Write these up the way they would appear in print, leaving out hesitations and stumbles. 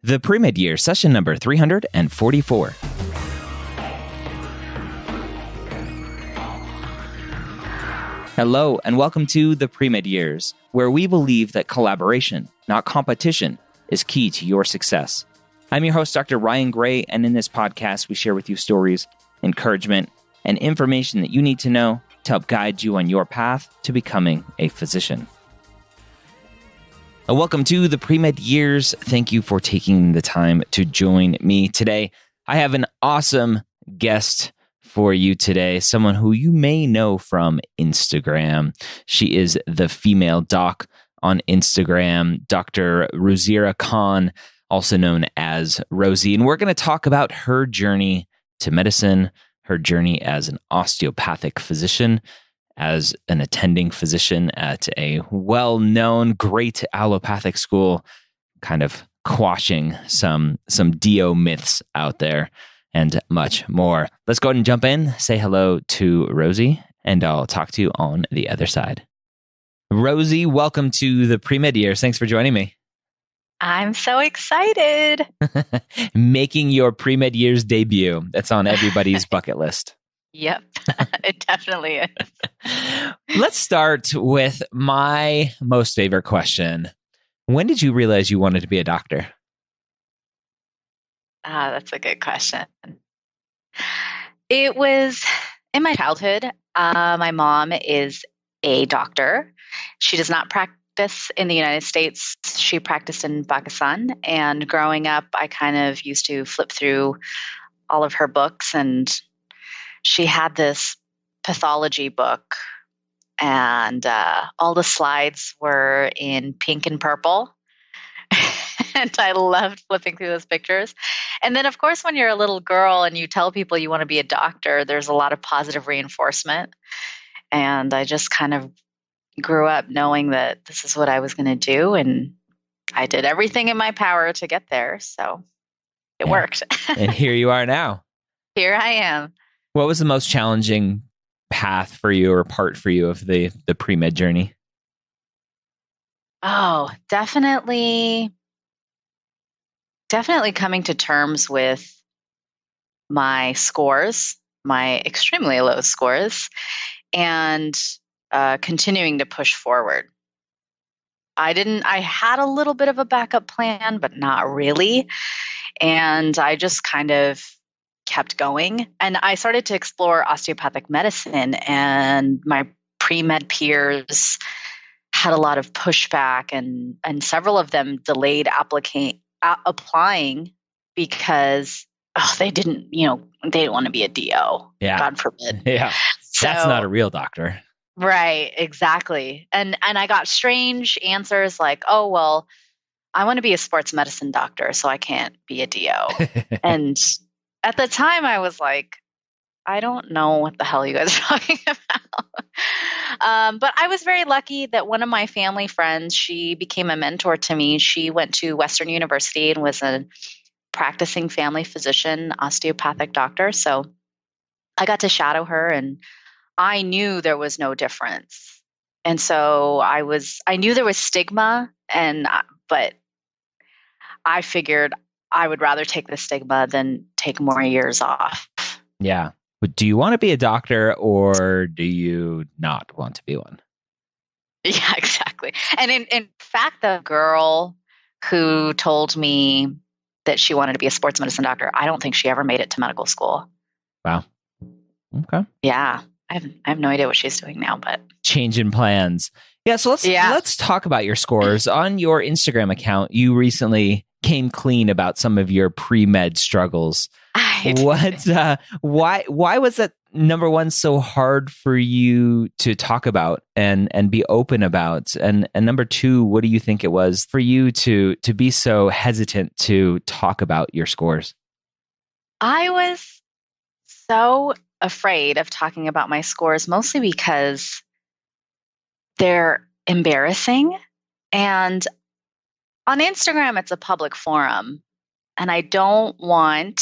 The Premed Year, session number 344. Hello, and welcome to the Premed Years, where we believe that collaboration, not competition, is key to your success. I'm your host, Dr. Ryan Gray, and in this podcast, we share with you stories, encouragement, and information that you need to know to help guide you on your path to becoming a physician. Welcome to the Premed Years. Thank you for taking the time to join me today. I have an awesome guest for you today, someone who you may know from Instagram. She is the female doc on Instagram, Dr. Rosie Khan, also known as Rosie. And we're going to talk about her journey to medicine, her journey as an osteopathic physician, as an attending physician at a well-known, great allopathic school, kind of quashing some DO myths out there, and much more. Let's go ahead and jump in, say hello to Rosie, and I'll talk to you on the other side. Rosie, welcome to the Premed Years. Thanks for joining me. I'm so excited. Making your Premed Years debut. That's on everybody's bucket list. Yep, it definitely is. Let's start with my most favorite question. When did you realize you wanted to be a doctor? That's a good question. It was in my childhood. My mom is a doctor. She does not practice in the United States. She practiced in Pakistan. And growing up, I kind of used to flip through all of her books, and she had this pathology book, and all the slides were in pink and purple. And I loved flipping through those pictures. And then, of course, when you're a little girl and you tell people you want to be a doctor, there's a lot of positive reinforcement. And I just kind of grew up knowing that this is what I was going to do. And I did everything in my power to get there. So it worked. And here you are now. Here I am. What was the most challenging path for you or part for you of the pre-med journey? Oh, definitely coming to terms with my scores, my extremely low scores, and continuing to push forward. I had a little bit of a backup plan, but not really. And I just kind of kept going. And I started to explore osteopathic medicine, and my pre-med peers had a lot of pushback, and several of them delayed applying because they didn't want to be a DO. Yeah. God forbid. Yeah. That's not a real doctor. Right, exactly. And I got strange answers like, oh, well, I want to be a sports medicine doctor, so I can't be a DO. And at the time, I was like, I don't know what the hell you guys are talking about. But I was very lucky that one of my family friends, she became a mentor to me. She went to Western University and was a practicing family physician, osteopathic doctor. So I got to shadow her, and I knew there was no difference. And so I knew there was stigma, but I figured I would rather take the stigma than take more years off. Yeah. But do you want to be a doctor, or do you not want to be one? Yeah, exactly. And in fact, the girl who told me that she wanted to be a sports medicine doctor, I don't think she ever made it to medical school. Wow. Okay. Yeah. I have no idea what she's doing now, but change in plans. Yeah. So let's talk about your scores. On your Instagram account, you recently came clean about some of your pre-med struggles. Why was that, number one, so hard for you to talk about and be open about? And number two, what do you think it was for you to be so hesitant to talk about your scores? I was so afraid of talking about my scores, mostly because they're embarrassing. And on Instagram, it's a public forum, and I don't want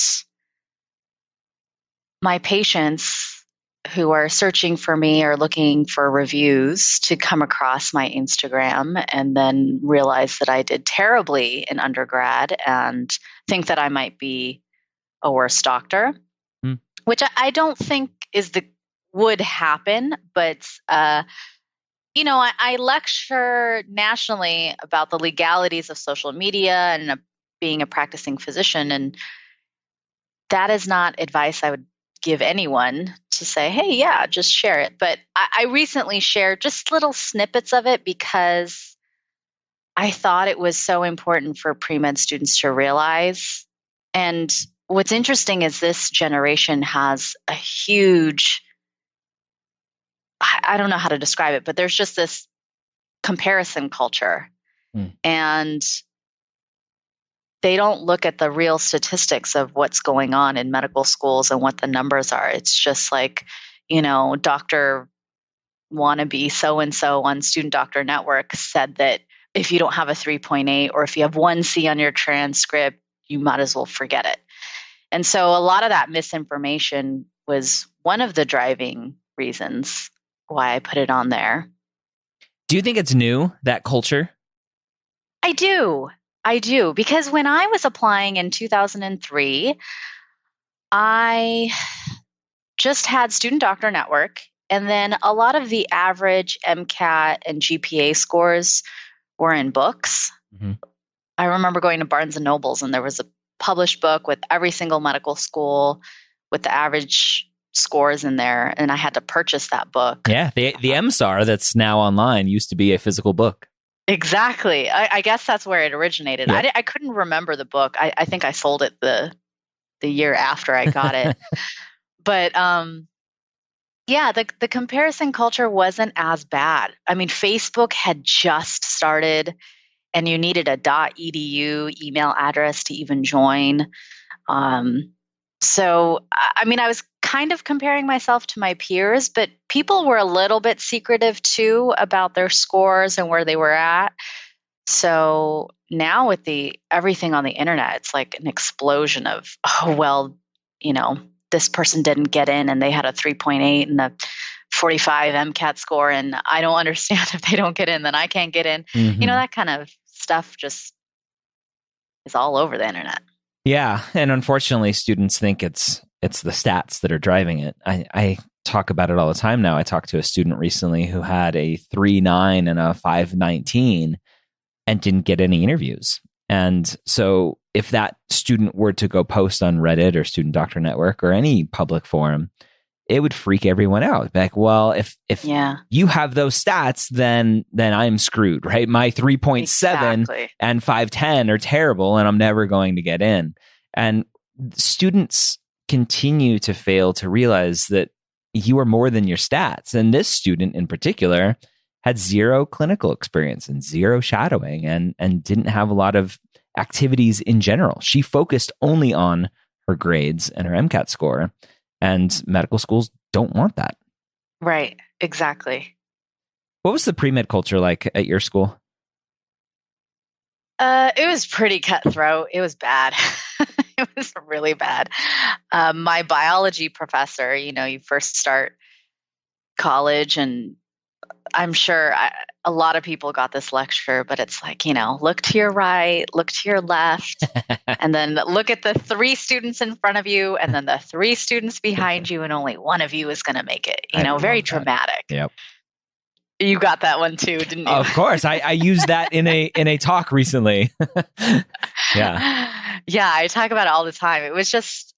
my patients who are searching for me or looking for reviews to come across my Instagram and then realize that I did terribly in undergrad and think that I might be a worse doctor, which I don't think would happen. But, I lecture nationally about the legalities of social media and being a practicing physician. And that is not advice I would give anyone to say, hey, yeah, just share it. But I recently shared just little snippets of it because I thought it was so important for pre-med students to realize. And what's interesting is this generation has a huge, I don't know how to describe it, but there's just this comparison culture. And they don't look at the real statistics of what's going on in medical schools and what the numbers are. It's just like, Dr. Wannabe so-and-so on Student Doctor Network said that if you don't have a 3.8 or if you have 1C on your transcript, you might as well forget it. And so a lot of that misinformation was one of the driving reasons why I put it on there. Do you think it's new, that culture? I do, because when I was applying in 2003, I just had Student Doctor Network, and then a lot of the average MCAT and GPA scores were in books. Mm-hmm. I remember going to Barnes and Nobles, and there was a published book with every single medical school with the average scores in there, and I had to purchase that book. Yeah, the MSAR that's now online used to be a physical book. Exactly. I guess that's where it originated. Yep. I couldn't remember the book. I think I sold it the year after I got it. But the comparison culture wasn't as bad. I mean, Facebook had just started, and you needed a .edu email address to even join. So, I mean, I was kind of comparing myself to my peers, but people were a little bit secretive too about their scores and where they were at. So now with everything on the internet, it's like an explosion of, this person didn't get in and they had a 3.8 and a 45 MCAT score, and I don't understand if they don't get in, then I can't get in. Mm-hmm. That kind of stuff just is all over the internet. Yeah, and unfortunately, students think it's the stats that are driving it. I talk about it all the time now. I talked to a student recently who had a 3.9 and a 5.19 and didn't get any interviews. And so if that student were to go post on Reddit or Student Doctor Network or any public forum, it would freak everyone out. Like, well, if you have those stats, then I'm screwed, right? My 3.7 and 5.10 are terrible, and I'm never going to get in. And students continue to fail to realize that you are more than your stats. And this student in particular had zero clinical experience and zero shadowing and didn't have a lot of activities in general. She focused only on her grades and her MCAT score. And medical schools don't want that. Right. Exactly. What was the pre-med culture like at your school? It was pretty cutthroat. It was bad. It was really bad. My biology professor, you first start college, and I'm sure a lot of people got this lecture, but it's like, look to your right, look to your left, and then look at the 3 students in front of you, and then the 3 students behind you, and only one of you is going to make it. Very dramatic. Yep. You got that one too, didn't you? Of course. I used that in a talk recently. Yeah. Yeah, I talk about it all the time. It was just,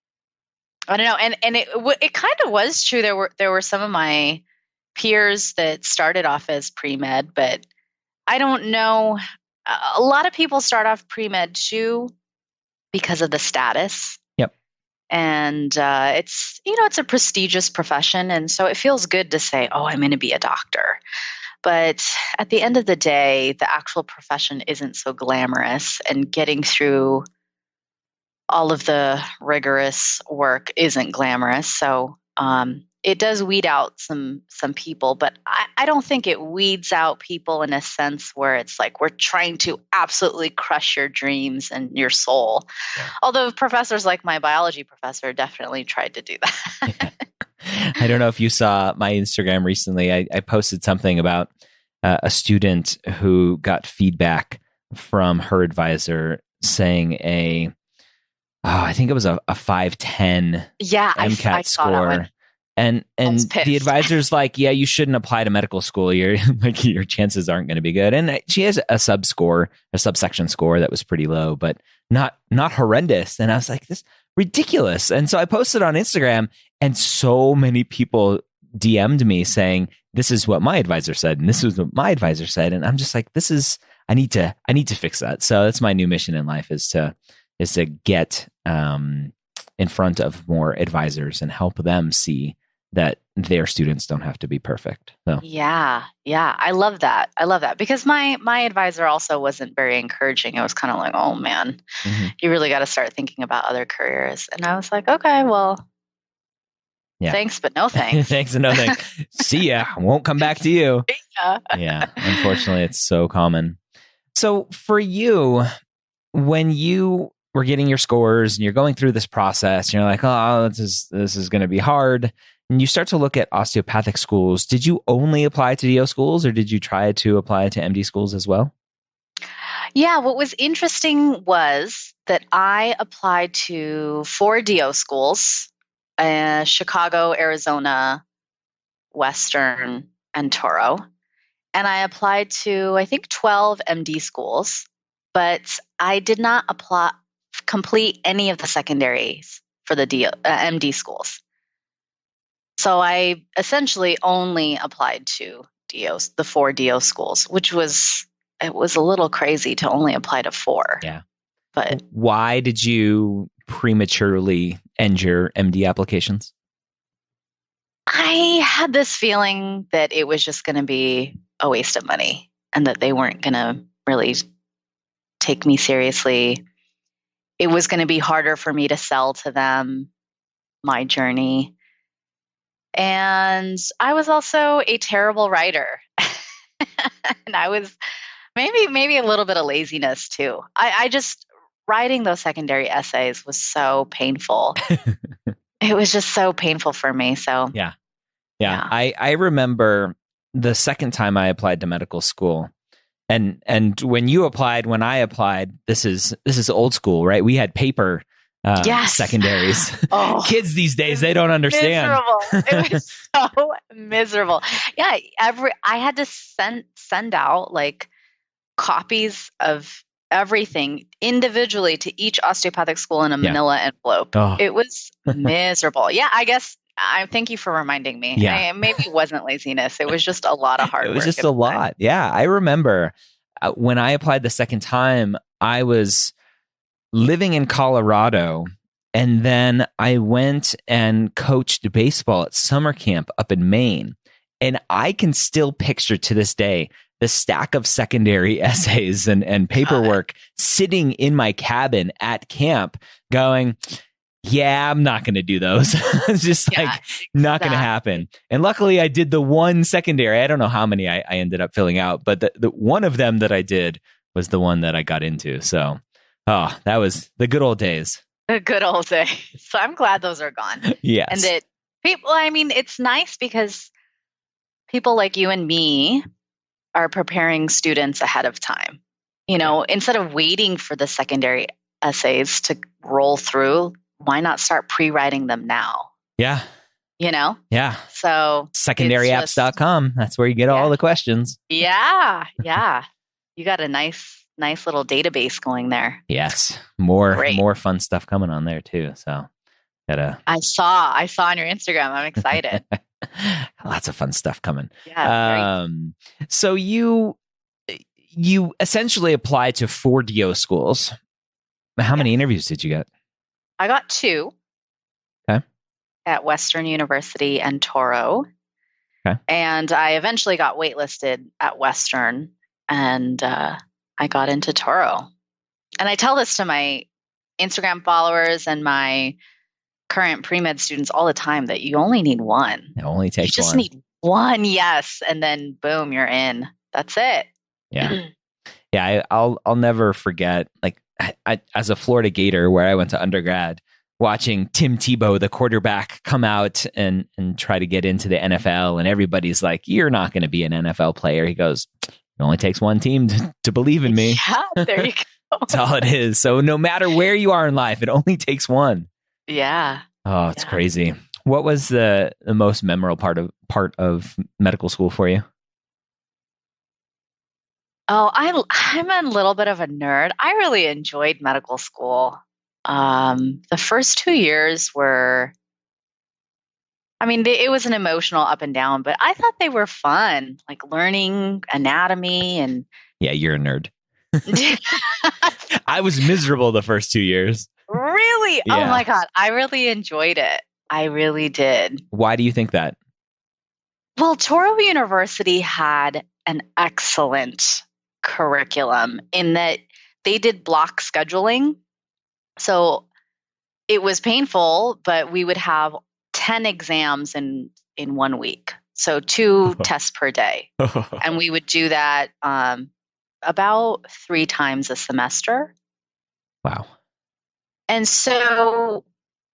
I don't know. And it kind of was true. There were some of my peers that started off as pre-med, but I don't know. A lot of people start off pre-med too because of the status. Yep. And it's a prestigious profession. And so it feels good to say, oh, I'm going to be a doctor. But at the end of the day, the actual profession isn't so glamorous, and getting through all of the rigorous work isn't glamorous. So it does weed out some people, but I don't think it weeds out people in a sense where it's like we're trying to absolutely crush your dreams and your soul. Yeah. Although professors like my biology professor definitely tried to do that. I don't know if you saw my Instagram recently. I posted something about a student who got feedback from her advisor saying I think it was a 510 Yeah, MCAT I saw that score. one. And the advisor's like, yeah, you shouldn't apply to medical school. Your chances aren't going to be good. And she has a subsection score that was pretty low, but not horrendous. And I was like, this is ridiculous. And so I posted on Instagram, and so many people DM'd me saying, this is what my advisor said, and this is what my advisor said. And I'm just like, I need to fix that. So that's my new mission in life, is to get in front of more advisors and help them see that their students don't have to be perfect. So. Yeah. I love that. Because my advisor also wasn't very encouraging. It was kind of like, oh man, you really got to start thinking about other careers. And I was like, okay, well, thanks, but no thanks. Thanks and no thanks. See ya. I won't come back to you. Yeah. Unfortunately, it's so common. So for you, when you were getting your scores and you're going through this process, you're like, oh, this is going to be hard. And you start to look at osteopathic schools. Did you only apply to DO schools, or did you try to apply to MD schools as well? Yeah, what was interesting was that I applied to 4 DO schools, Chicago, Arizona, Western, and Toro. And I applied to, I think, 12 MD schools, but I did not complete any of the secondaries for the MD schools. So I essentially only applied to the 4 DO schools, which was a little crazy to only apply to 4. Yeah. But why did you prematurely end your MD applications? I had this feeling that it was just going to be a waste of money and that they weren't going to really take me seriously. It was going to be harder for me to sell to them my journey. And I was also a terrible writer. And I was maybe a little bit of laziness too. I just, writing those secondary essays was so painful. It was just so painful for me. So yeah. I remember the second time I applied to medical school, and when I applied, this is old school, right? We had paper secondaries. Oh, kids these days, they don't understand. Miserable. It was so miserable. Yeah, I had to send out like copies of everything individually to each osteopathic school in a manila envelope. It was miserable. Yeah, I guess thank you for reminding me. Yeah. Maybe it wasn't laziness. It was just a lot of hard work. It was just a lot. Yeah, I remember when I applied the second time, I was living in Colorado, and then I went and coached baseball at summer camp up in Maine. And I can still picture to this day the stack of secondary essays and paperwork sitting in my cabin at camp going, yeah, I'm not going to do those. It's just not going to happen. And luckily I did the one secondary. I don't know how many I ended up filling out, but the one of them that I did was the one that I got into. So, that was the good old days. The good old days. So I'm glad those are gone. Yes. And that people, it's nice because people like you and me are preparing students ahead of time. Instead of waiting for the secondary essays to roll through, why not start pre-writing them now? Yeah. Yeah. So secondaryapps.com. That's where you get all the questions. Yeah. You got a nice little database going there. Yes. More fun stuff coming on there too. So I saw on your Instagram. I'm excited. Lots of fun stuff coming. Yeah. So you essentially applied to 4 DO schools. How many interviews did you get? I got 2. Okay. At Western University and Toro. Okay. And I eventually got waitlisted at Western, and I got into Toro. And I tell this to my Instagram followers and my current pre-med students all the time, that you only need one. It only takes one. You just need one, yes. And then boom, you're in. That's it. Yeah. Yeah, I'll never forget, like, I, as a Florida Gator where I went to undergrad, watching Tim Tebow, the quarterback, come out and try to get into the NFL. And everybody's like, you're not going to be an NFL player. He goes, it only takes one team to believe in me. Yeah, there you go. That's all it is. So no matter where you are in life, it only takes one. Yeah. Oh, it's crazy. What was the most memorable part of medical school for you? Oh, I'm a little bit of a nerd. I really enjoyed medical school. The first 2 years were, it was an emotional up and down, but I thought they were fun, like learning anatomy and. Yeah, you're a nerd. I was miserable the first 2 years. Really? Yeah. Oh my God. I really enjoyed it. I really did. Why do you think that? Well, Touro University had an excellent curriculum in that they did block scheduling. So it was painful, but we would have 10 exams in 1 week. So 2 tests per day. And we would do that about 3 times a semester. Wow. And so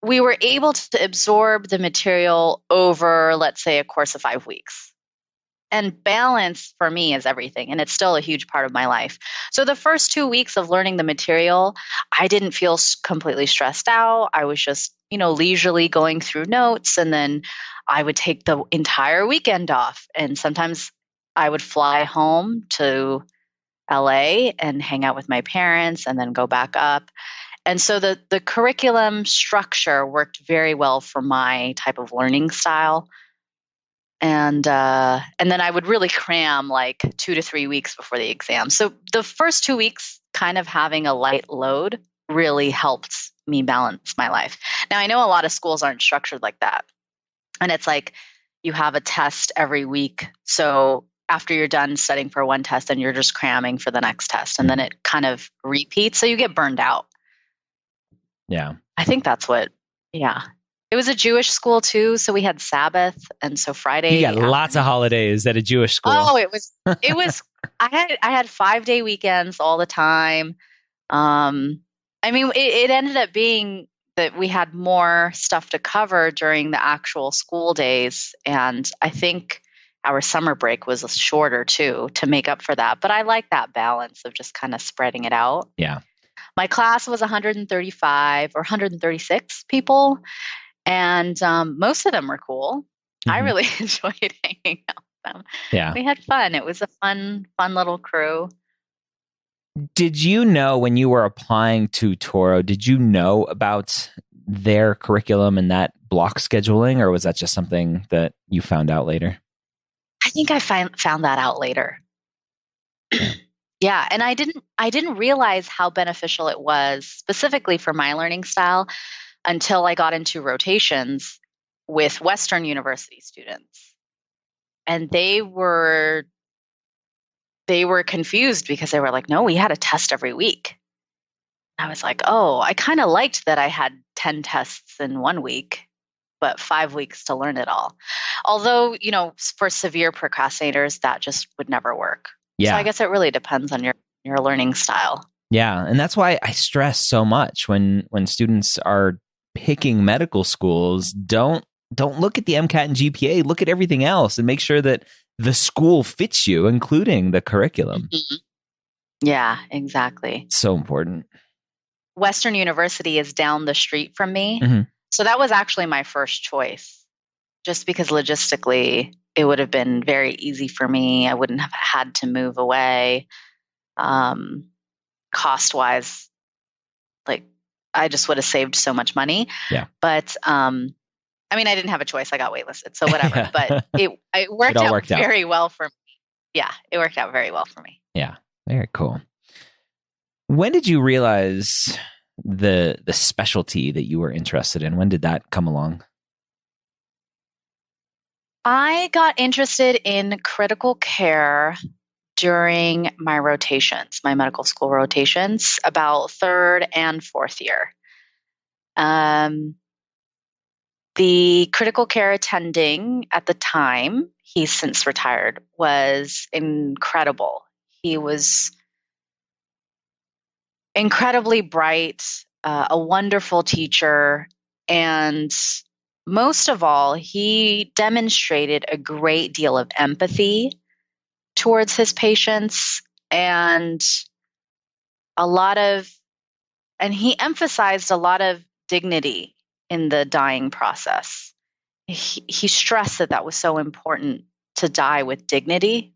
we were able to absorb the material over, let's say, a course of 5 weeks. And balance for me is everything. And it's still a huge part of my life. So the first 2 weeks of learning the material, I didn't feel completely stressed out. I was just, leisurely going through notes. And then I would take the entire weekend off. And sometimes I would fly home to LA and hang out with my parents and then go back up. And so the curriculum structure worked very well for my type of learning style. And then I would really cram like 2 to 3 weeks before the exam. So the first 2 weeks, kind of having a light load really helped me balance my life. Now, I know a lot of schools aren't structured like that. And it's like you have a test every week. So after you're done studying for one test, then you're just cramming for the next test. And then it kind of repeats. So you get burned out. Yeah. I think that's what, yeah. It was a Jewish school too, so we had Sabbath, and so Friday. You got lots of holidays at a Jewish school. Oh, it was. I had 5-day weekends all the time. It ended up being that we had more stuff to cover during the actual school days, and I think our summer break was shorter too to make up for that. But I like that balance of just kind of spreading it out. Yeah. My class was 135 or 136 people. And most of them were cool. Mm-hmm. I really enjoyed hanging out with them. Yeah. We had fun. It was a fun little crew. Did you know when you were applying to Touro, did you know about their curriculum and that block scheduling, or was that just something that you found out later? I think I found that out later. Yeah, and I didn't realize how beneficial it was specifically for my learning style until I got into rotations with Western University students. And they were confused because they were like, no, we had a test every week. I was like, oh, I kind of liked that I had 10 tests in 1 week, but 5 weeks to learn it all. Although, for severe procrastinators, that just would never work. Yeah. So I guess it really depends on your learning style. Yeah. And that's why I stress so much when students are picking medical schools, don't look at the MCAT and GPA, look at everything else and make sure that the school fits you, including the curriculum. Mm-hmm. Yeah, exactly. So important. Western University is down the street from me. Mm-hmm. So that was actually my first choice, just because logistically it would have been very easy for me. I wouldn't have had to move away. Cost-wise, I just would have saved so much money. Yeah. But I didn't have a choice. I got waitlisted, so whatever. But it worked out very well for me. Yeah, it worked out very well for me. Yeah, very cool. When did you realize the specialty that you were interested in? When did that come along? I got interested in critical care during my rotations, my medical school rotations, about 3rd and 4th year. The critical care attending at the time, he's since retired, was incredible. He was incredibly bright, a wonderful teacher, And most of all, he demonstrated a great deal of empathy towards his patients and a lot of, and he emphasized a lot of dignity in the dying process. He stressed that that was so important to die with dignity.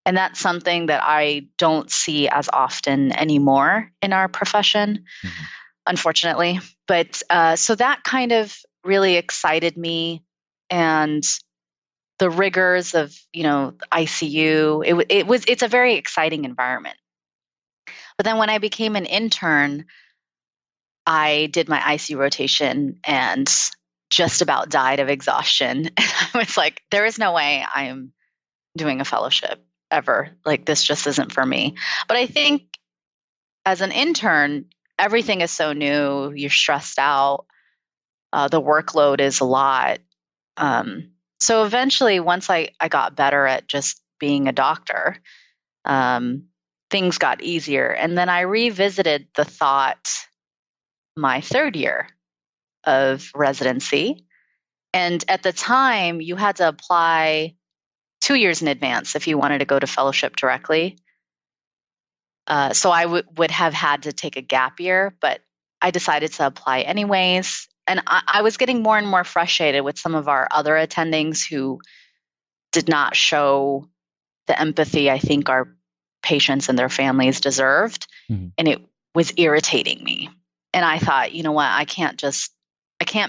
And that's something that I don't see as often anymore in our profession, unfortunately. But so that kind of really excited me. And the rigors of, ICU, it's a very exciting environment. But then when I became an intern, I did my ICU rotation and just about died of exhaustion. And I was like, there is no way I'm doing a fellowship ever. Like, this just isn't for me. But I think as an intern, everything is so new. You're stressed out. The workload is a lot. So eventually, once I got better at just being a doctor, things got easier. And then I revisited the thought my third year of residency. And at the time, you had to apply 2 years in advance if you wanted to go to fellowship directly. So I would have had to take a gap year, but I decided to apply anyways. And I was getting more and more frustrated with some of our other attendings who did not show the empathy I think our patients and their families deserved. Mm-hmm. And it was irritating me. And I thought, you know what, I can't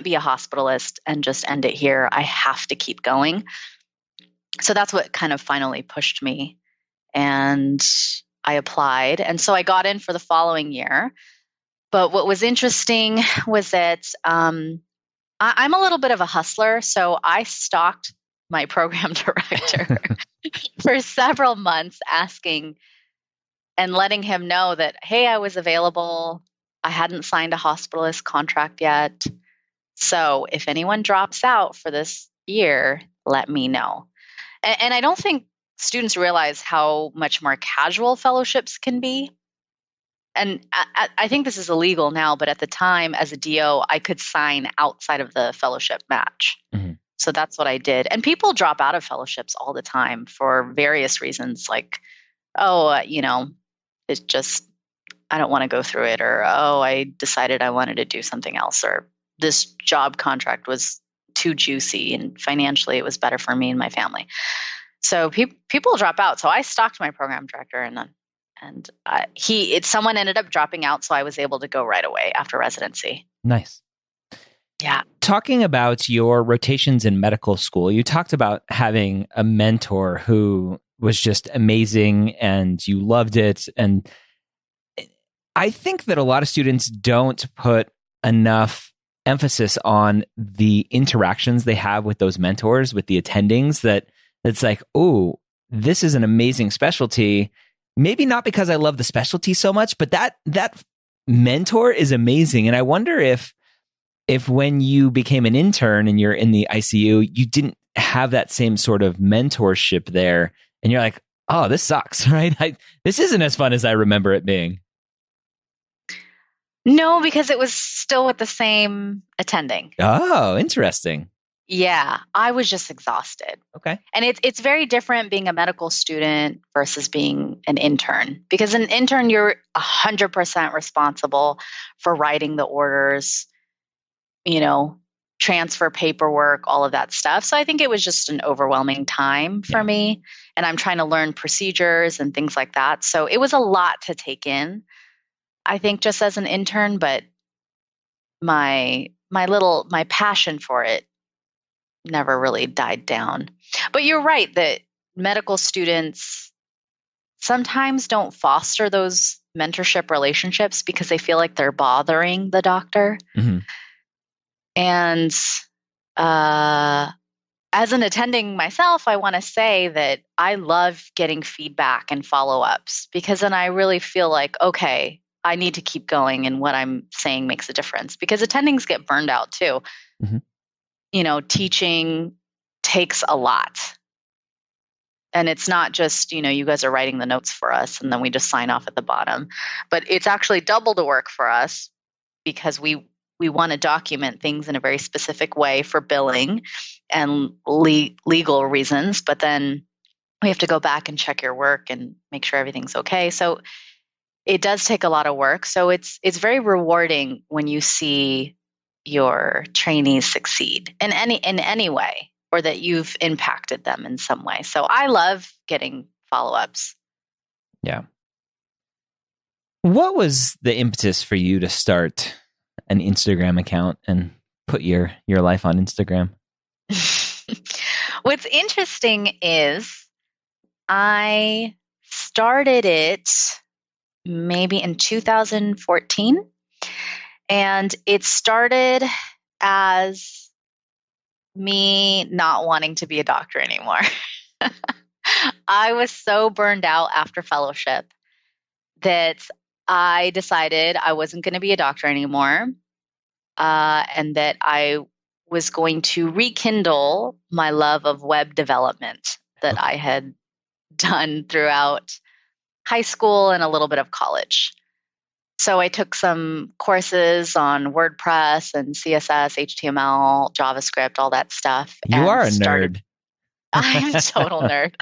be a hospitalist and just end it here. I have to keep going. So that's what kind of finally pushed me. And I applied. And so I got in for the following year. But what was interesting was that I'm a little bit of a hustler. So I stalked my program director for several months, asking and letting him know that, hey, I was available. I hadn't signed a hospitalist contract yet. So if anyone drops out for this year, let me know. And I don't think students realize how much more casual fellowships can be. And I think this is illegal now, but at the time as a DO, I could sign outside of the fellowship match. Mm-hmm. So that's what I did. And people drop out of fellowships all the time for various reasons, like, it's just, I don't want to go through it, or, I decided I wanted to do something else, or this job contract was too juicy and financially it was better for me and my family. So people drop out. So I stalked my program director, and someone ended up dropping out, so I was able to go right away after residency. Nice. Yeah. Talking about your rotations in medical school, you talked about having a mentor who was just amazing and you loved it. And I think that a lot of students don't put enough emphasis on the interactions they have with those mentors, with the attendings, that it's like, oh, this is an amazing specialty. Maybe not because I love the specialty so much, but that mentor is amazing. And I wonder if when you became an intern and you're in the ICU, you didn't have that same sort of mentorship there. And you're like, oh, this sucks, right? This isn't as fun as I remember it being. No, because it was still with the same attending. Oh, interesting. Yeah, I was just exhausted. Okay. And it's very different being a medical student versus being an intern. Because an intern, you're 100% responsible for writing the orders, transfer paperwork, all of that stuff. So I think it was just an overwhelming time for me. And I'm trying to learn procedures and things like that. So it was a lot to take in, I think, just as an intern. But my passion for it never really died down. But you're right that medical students sometimes don't foster those mentorship relationships because they feel like they're bothering the doctor. Mm-hmm. And as an attending myself, I want to say that I love getting feedback and follow-ups, because then I really feel like, okay, I need to keep going and what I'm saying makes a difference, because attendings get burned out too. Mm-hmm. Teaching takes a lot. And it's not just, you guys are writing the notes for us and then we just sign off at the bottom. But it's actually double the work for us, because we we want to document things in a very specific way for billing and legal reasons, but then we have to go back and check your work and make sure everything's okay. So it does take a lot of work. So it's very rewarding when you see your trainees succeed in any way, or that you've impacted them in some way. So I love getting follow-ups. Yeah. What was the impetus for you to start an Instagram account and put your life on Instagram? What's interesting is I started it maybe in 2014, and it started as me not wanting to be a doctor anymore. I was so burned out after fellowship that I decided I wasn't going to be a doctor anymore, and that I was going to rekindle my love of web development that I had done throughout high school and a little bit of college. So I took some courses on WordPress and CSS, HTML, JavaScript, all that stuff. You are a nerd. I'm a total nerd.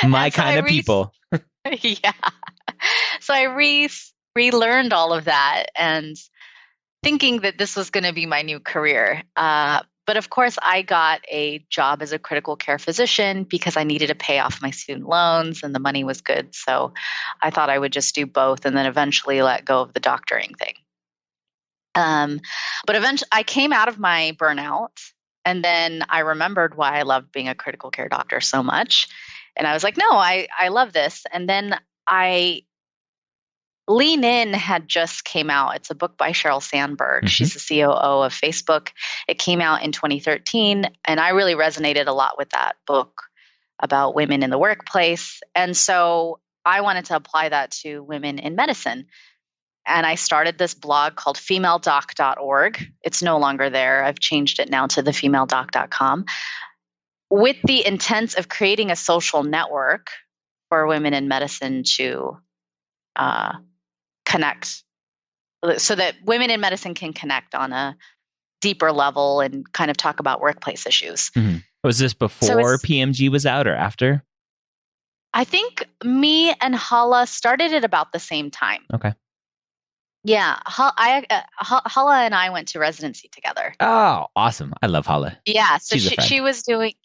My kind of people. Yeah. So I relearned all of that and thinking that this was going to be my new career. But of course, I got a job as a critical care physician because I needed to pay off my student loans and the money was good. So I thought I would just do both and then eventually let go of the doctoring thing. But eventually, I came out of my burnout, and then I remembered why I loved being a critical care doctor so much. And I was like, no, I love this. And then Lean In had just came out. It's a book by Sheryl Sandberg. Mm-hmm. She's the COO of Facebook. It came out in 2013, and I really resonated a lot with that book about women in the workplace. And so I wanted to apply that to women in medicine. And I started this blog called femaledoc.org. It's no longer there. I've changed it now to thefemaledoc.com, with the intent of creating a social network for women in medicine to connect, so that women in medicine can connect on a deeper level and kind of talk about workplace issues. Mm-hmm. Was this before PMG was out or after? I think me and Hala started at about the same time. Okay. Yeah. Hala and I went to residency together. Oh, awesome. I love Hala. Yeah. So she was doing,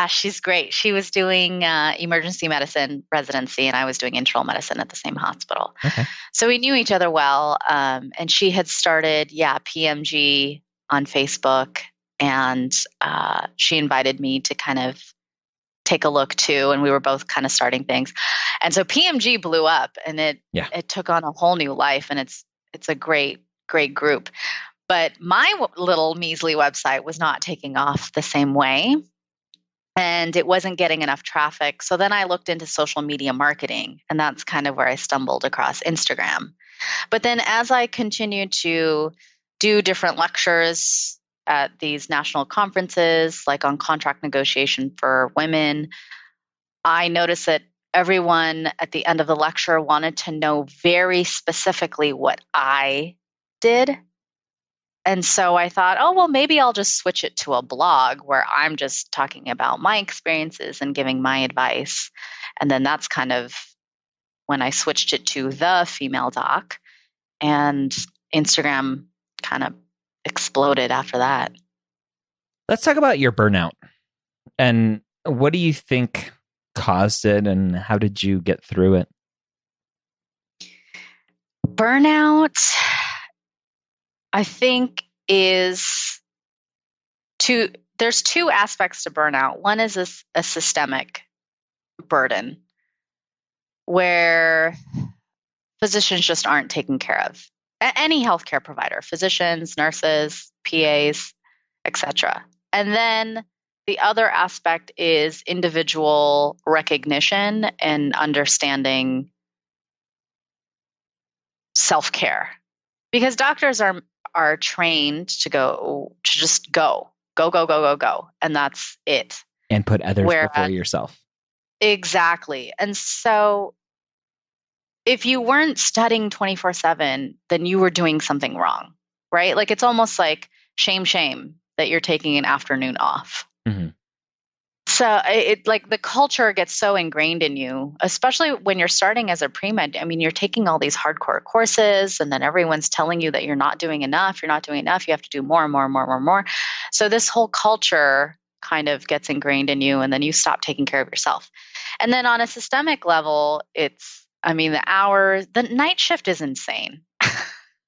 she's great. She was doing emergency medicine residency, and I was doing internal medicine at the same hospital. Okay. So we knew each other well. And she had started, PMG on Facebook, and she invited me to kind of take a look too. And we were both kind of starting things. And so PMG blew up, and it took on a whole new life, and it's a great, great group. But my little measly website was not taking off the same way, and it wasn't getting enough traffic. So then I looked into social media marketing, and that's kind of where I stumbled across Instagram. But then as I continued to do different lectures at these national conferences, like on contract negotiation for women, I noticed that everyone at the end of the lecture wanted to know very specifically what I did. And so I thought, oh, well, maybe I'll just switch it to a blog where I'm just talking about my experiences and giving my advice. And then that's kind of when I switched it to the Female Doc, and Instagram kind of exploded after that. Let's talk about your burnout. And what do you think caused it, and how did you get through it? Burnout, I think, there's two aspects to burnout. One is a systemic burden where physicians just aren't taken care of. Any healthcare provider, physicians, nurses, PAs, etc. And then the other aspect is individual recognition and understanding self-care. Because doctors are trained to just go. And that's it. And put others before yourself. Exactly. And so if you weren't studying 24/7, then you were doing something wrong. right? Like it's almost like shame that you're taking an afternoon off. Hmm. So it like the culture gets so ingrained in you, especially when you're starting as a pre-med. I mean, you're taking all these hardcore courses and then everyone's telling you that you're not doing enough, you're not doing enough, you have to do more and more and more and more and more. So this whole culture kind of gets ingrained in you and then you stop taking care of yourself. And then on a systemic level, it's I mean, the night shift is insane.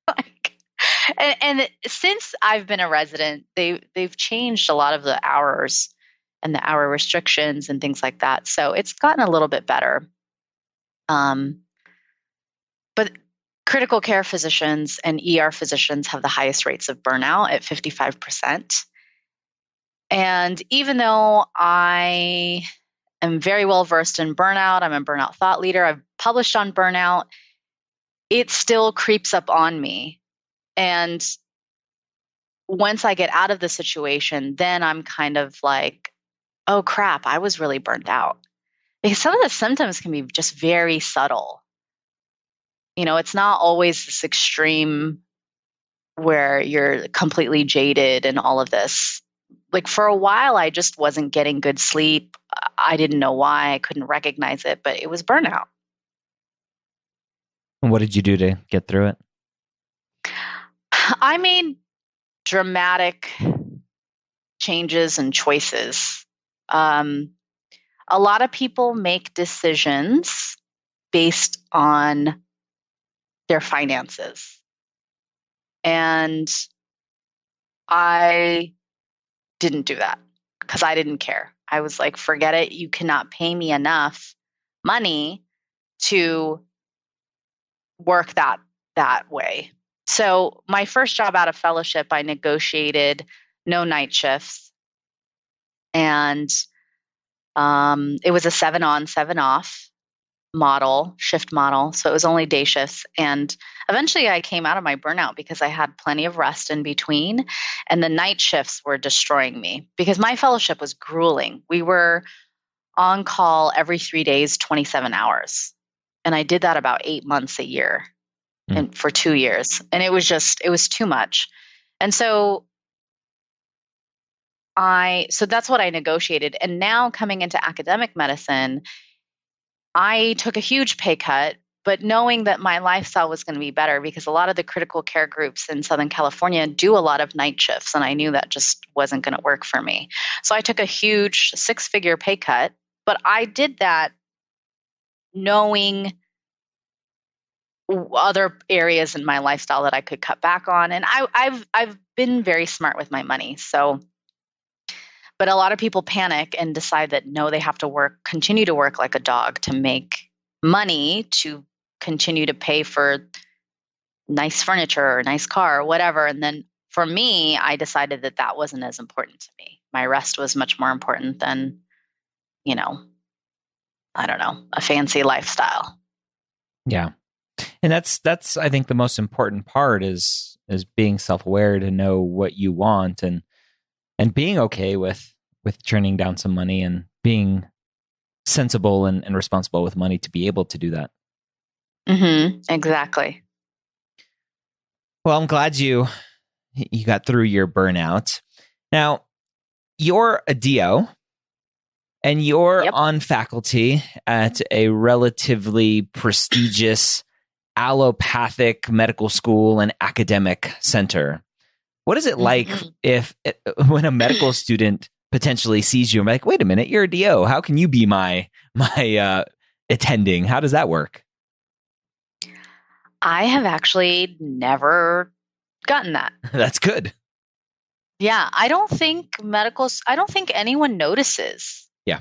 Like, and since I've been a resident, they've changed a lot of the hours and the hour restrictions and things like that. So it's gotten a little bit better. Um, but critical care physicians and ER physicians have the highest rates of burnout at 55%. And even though I am very well versed in burnout, I'm a burnout thought leader, I've published on burnout, it still creeps up on me. And once I get out of the situation, then I'm kind of like, oh crap, I was really burnt out. Because some of the symptoms can be just very subtle. You know, it's not always this extreme where you're completely jaded and all of this. Like for a while, I just wasn't getting good sleep. I didn't know why. I couldn't recognize it, but it was burnout. And what did you do to get through it? I made dramatic changes and choices. A lot of people make decisions based on their finances. And I didn't do that because I didn't care. I was like, forget it. You cannot pay me enough money to work that way. So my first job out of fellowship, I negotiated no night shifts, and it was a 7 on, 7 off shift model. So it was only day shifts. And eventually I came out of my burnout because I had plenty of rest in between. And the night shifts were destroying me because my fellowship was grueling. We were on call every 3 days, 27 hours. And I did that about 8 months a year Mm. and for 2 years. And it was too much. And so that's what I negotiated. And now coming into academic medicine, I took a huge pay cut, but knowing that my lifestyle was going to be better because a lot of the critical care groups in Southern California do a lot of night shifts, and I knew that just wasn't going to work for me. So I took a huge 6-figure pay cut, but I did that knowing other areas in my lifestyle that I could cut back on, and I've been very smart with my money. So but a lot of people panic and decide that no, they have to continue to work like a dog to make money to continue to pay for nice furniture or nice car or whatever. And then for me, I decided that that wasn't as important to me. My rest was much more important than, you know, I don't know, a fancy lifestyle. Yeah. And that's I think the most important part is being self-aware to know what you want and being okay with turning down some money and being sensible and responsible with money to be able to do that. Exactly. Well, I'm glad you got through your burnout. Now, you're a DO and you're Yep. on faculty at a relatively prestigious allopathic medical school and academic center. What is it like if when a medical student potentially sees you and like, wait a minute, you're a DO. How can you be my attending? How does that work? I have actually never gotten that. That's good. Yeah, I don't think anyone notices. Yeah.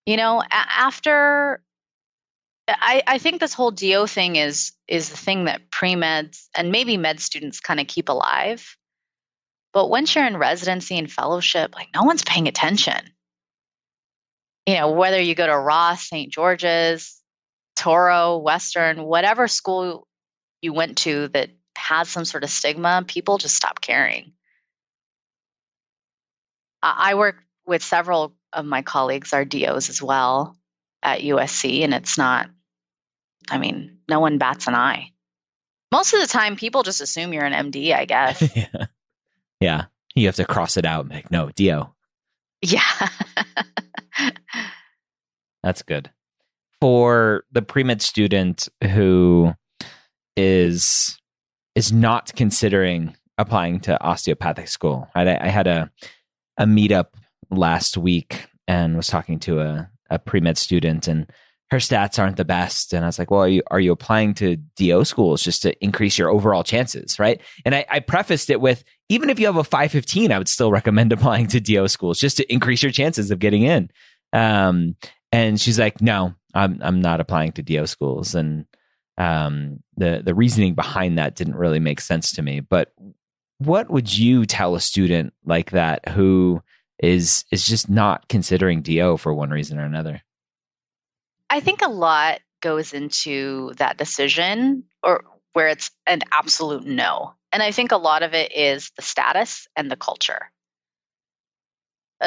You know, after I think this whole DO thing is the thing that pre-meds and maybe med students kind of keep alive. But once you're in residency and fellowship, like no one's paying attention. You know, whether you go to Ross, St. George's, Toro, Western, whatever school you went to that has some sort of stigma, people just stop caring. I work with several of my colleagues are DOs as well at USC, and it's not, I mean, no one bats an eye. Most of the time, people just assume you're an MD, I guess. Yeah. Yeah. You have to cross it out. Like, no, DO. Yeah. That's good. For the pre-med student who is not considering applying to osteopathic school. I had a meetup last week and was talking to a pre-med student, and her stats aren't the best. And I was like, well, are you applying to DO schools just to increase your overall chances, right? And I prefaced it with, even if you have a 515, I would still recommend applying to DO schools just to increase your chances of getting in. And she's like, no, I'm not applying to DO schools. And the reasoning behind that didn't really make sense to me. But what would you tell a student like that who is just not considering DO for one reason or another? I think a lot goes into that decision, or where it's an absolute no. And I think a lot of it is the status and the culture.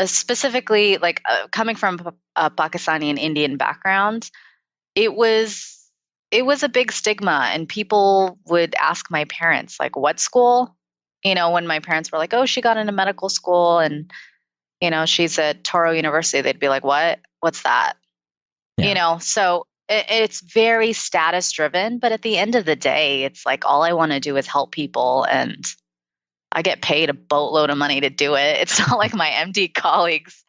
Specifically, like coming from a Pakistani and Indian background, it was a big stigma, and people would ask my parents, like, what school? When my parents were like, oh, she got into medical school, and she's at Toro University, they'd be like, what's that? Yeah. So it's very status driven, but at the end of the day, it's like, all I want to do is help people, and I get paid a boatload of money to do it. It's not like my MD colleagues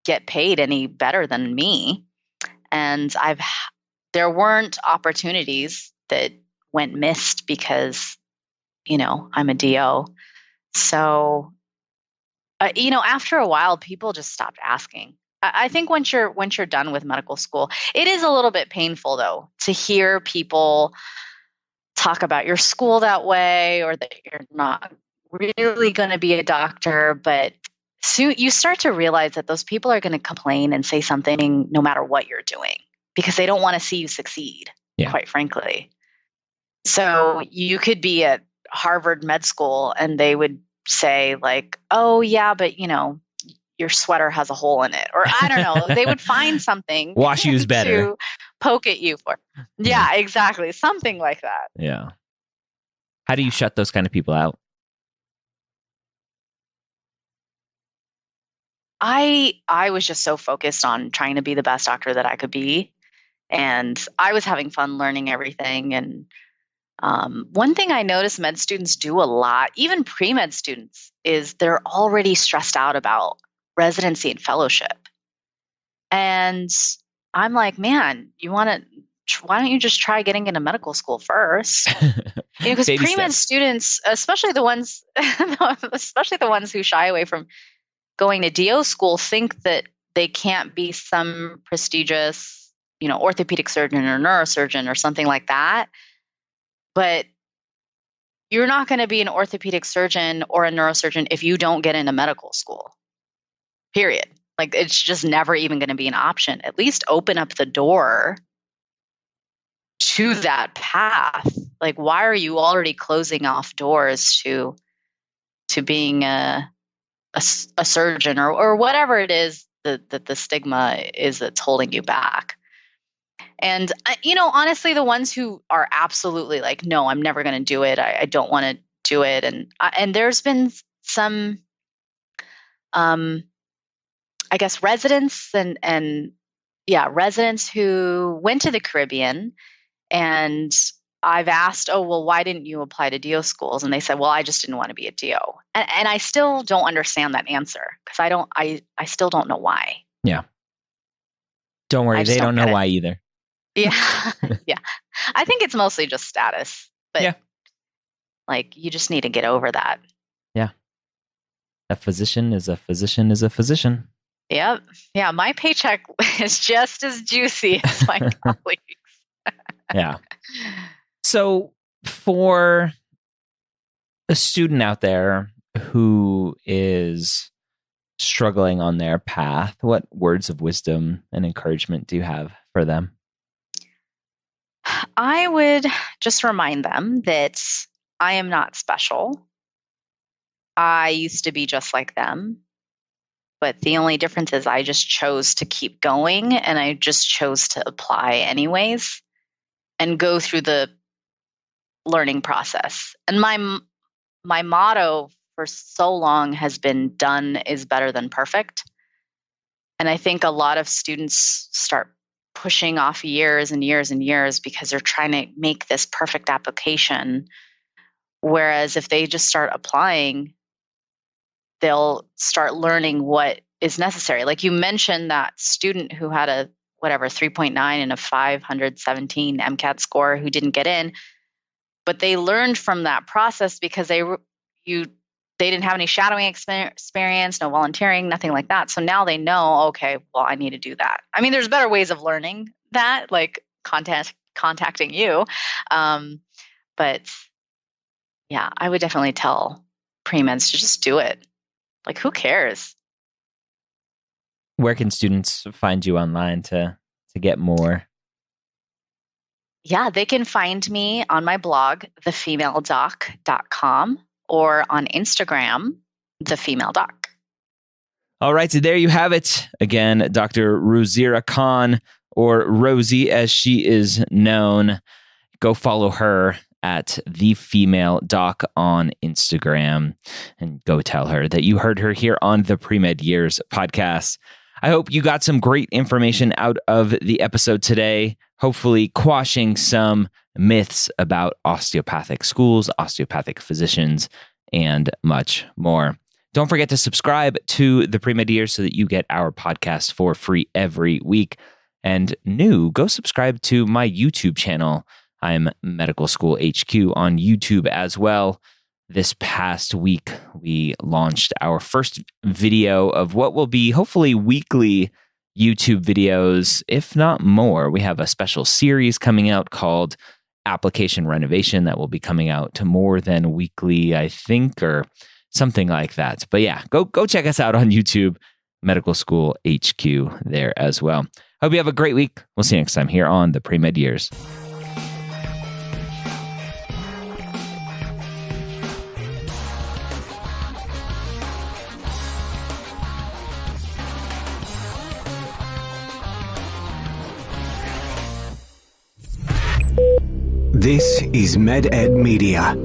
get paid any better than me. And there weren't opportunities that went missed because, I'm a DO. So, after a while, people just stopped asking. I think once you're done with medical school, it is a little bit painful though to hear people talk about your school that way, or that you're not really going to be a doctor. But soon you start to realize that those people are going to complain and say something no matter what you're doing, because they don't want to see you succeed, Yeah. quite frankly. So you could be at Harvard Med School and they would say like, oh yeah, but your sweater has a hole in it, or I don't know. They would find something WashU's better to poke at you for. Yeah, exactly. Something like that. Yeah. How do you shut those kind of people out? I was just so focused on trying to be the best doctor that I could be. And I was having fun learning everything. And one thing I noticed med students do a lot, even pre-med students, is they're already stressed out about residency and fellowship. And I'm like, man, why don't you just try getting into medical school first? Because pre-med students, especially the ones who shy away from going to DO school, think that they can't be some prestigious, orthopedic surgeon or neurosurgeon or something like that. But you're not going to be an orthopedic surgeon or a neurosurgeon if you don't get into medical school, period. Like, it's just never even going to be an option. At least open up the door to that path. Like, why are you already closing off doors to being a surgeon or whatever it is that the stigma is that's holding you back? And, honestly, the ones who are absolutely like, no, I'm never going to do it. I don't want to do it. And there's been some, I guess, residents residents who went to the Caribbean, and I've asked, oh, well, why didn't you apply to DO schools? And they said, well, I just didn't want to be a DO. And I still don't understand that answer, because I still don't know why. Yeah. Don't worry. They don't know why either. Yeah. Yeah. I think it's mostly just status, but yeah, like, you just need to get over that. Yeah. A physician is a physician is a physician. Yep. Yeah. My paycheck is just as juicy as my colleagues. Yeah. So for a student out there who is struggling on their path, what words of wisdom and encouragement do you have for them? I would just remind them that I am not special. I used to be just like them, but the only difference is I just chose to keep going, and I just chose to apply anyways and go through the learning process. And my motto for so long has been done is better than perfect. And I think a lot of students start pushing off years and years and years because they're trying to make this perfect application. Whereas if they just start applying, they'll start learning what is necessary. Like you mentioned that student who had a 3.9 and a 517 MCAT score who didn't get in, but they learned from that process because they didn't have any shadowing experience, no volunteering, nothing like that. So now they know, okay, well, I need to do that. I mean, there's better ways of learning that, like contacting you. But yeah, I would definitely tell pre-meds to just do it. Like, who cares? Where can students find you online to get more? Yeah, they can find me on my blog, thefemaledoc.com, or on Instagram, thefemaledoc. All right, so there you have it. Again, Dr. Ruzira Khan, or Rosie as she is known. Go follow her at The Female Doc on Instagram and go tell her that you heard her here on the Premed Years podcast. I hope you got some great information out of the episode today, hopefully quashing some myths about osteopathic schools, osteopathic physicians, and much more. Don't forget to subscribe to the Premed Years so that you get our podcast for free every week. And go subscribe to my YouTube channel. I'm Medical School HQ on YouTube as well. This past week, we launched our first video of what will be hopefully weekly YouTube videos, if not more. We have a special series coming out called Application Renovation that will be coming out to more than weekly, I think, or something like that. But yeah, go check us out on YouTube, Medical School HQ there as well. Hope you have a great week. We'll see you next time here on the Premed Years. This is MedEd Media.